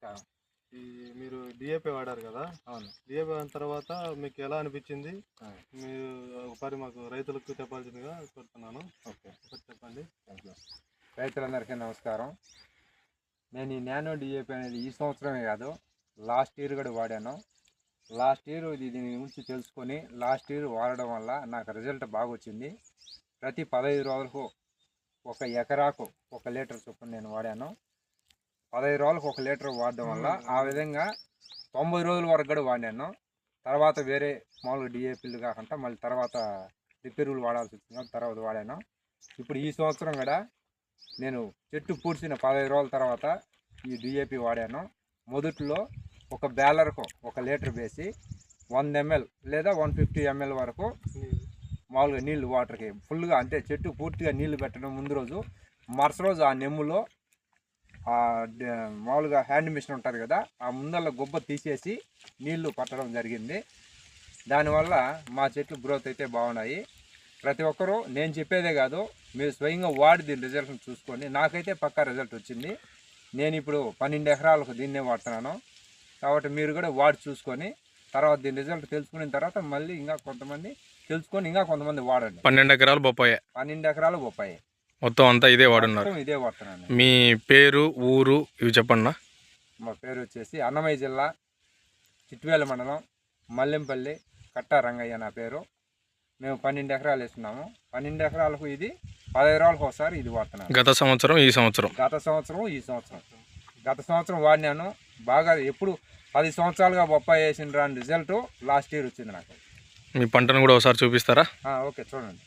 నమస్కారం. ఈ మీరు డిఏపి వాడారు కదా? అవును. డిఏపి వాడిన తర్వాత మీకు ఎలా అనిపించింది? ఆ! మీరు ఒకసారి మాకు రైతులకు చెప్పాల్సిందిగా కోరుతున్నాను. ఓకే. ఒకటి చెప్పండి. Thank you. రైతులందరికీ నమస్కారం. నేను ఈ నానో డిఏపి అనేది ఈ సంవత్సరమే కాదు, లాస్ట్ ఇయర్ కూడా వాడాను. లాస్ట్ ఇయర్ దీని గురించి తెలుసుకొని లాస్ట్ ఇయర్ వాడడం వల్ల నాకు రిజల్ట్ బాగా వచ్చింది. ప్రతి 15 రోజులకు ఒక ఎకరాకు 1 లీటర్ చొప్పున నేను వాడాను. 15 రోజులకు 1 లీటర్ వాడడం వల్ల ఆ విధంగా 90 రోజుల వరకు కూడా వాడాను. తర్వాత వేరే మామూలుగా డిఏపీలు కాకుండా మళ్ళీ తర్వాత రిపెరువులు వాడాల్సి వచ్చింది, తర్వాత వాడాను. ఇప్పుడు ఈ సంవత్సరం కూడా నేను చెట్టు పూడ్చిన 15 రోజుల తర్వాత ఈ డిఏపి వాడాను. మొదట్లో ఒక బ్యాలర్కు 1 లీటర్ వేసి 100 ml లేదా 150 ml వరకు మామూలుగా నీళ్ళు వాటర్కి ఫుల్గా, అంటే చెట్టు పూర్తిగా నీళ్లు పెట్టడం ముందు రోజు, మరుస రోజు ఆ నెమ్ములో మామూలుగా హ్యాండ్ మిషన్ ఉంటుంది కదా, ఆ ముందల గుబ్బ తీసేసి నీళ్లు పట్టడం జరిగింది. దానివల్ల మా చెట్లు గ్రోత్ అయితే బాగున్నాయి. ప్రతి ఒక్కరూ నేను చెప్పేదే కాదు, మీరు స్వయంగా వాడి దీని రిజల్ట్ని చూసుకొని, నాకైతే పక్కా రిజల్ట్ వచ్చింది. నేను ఇప్పుడు 12 ఎకరాలకు దీన్నే వాడుతున్నాను. కాబట్టి మీరు కూడా వాడి చూసుకొని తర్వాత దీని రిజల్ట్ తెలుసుకున్న తర్వాత మళ్ళీ ఇంకా కొంతమంది తెలుసుకొని ఇంకా కొంతమంది వాడండి. 12 ఎకరాలు బొప్పాయి. 12 ఎకరాలు బొప్పాయి. మొత్తం అంతా ఇదే వాడున్నారు. ఇదే వాడుతున్నాను. మీ పేరు, ఊరు ఇవి చెప్పండి. మా పేరు వచ్చేసి అన్నమయ్య జిల్లా చిట్వేల మండలం మల్లెంపల్లి కట్ట రంగయ్య నా పేరు. మేము 12 ఎకరాలు వేస్తున్నాము. 12 ఎకరాలకు ఇది 15 రోజులకు ఒకసారి ఇది వాడుతున్నాను. గత సంవత్సరం, ఈ సంవత్సరం? ఈ సంవత్సరం. గత సంవత్సరం వాడినాను బాగా. ఎప్పుడు 10 సంవత్సరాలుగా బొప్పాయి వేసిన రాని రిజల్ట్ లాస్ట్ ఇయర్ వచ్చింది నాకు. మీ పంటను కూడా ఒకసారి చూపిస్తారా? ఓకే, చూడండి.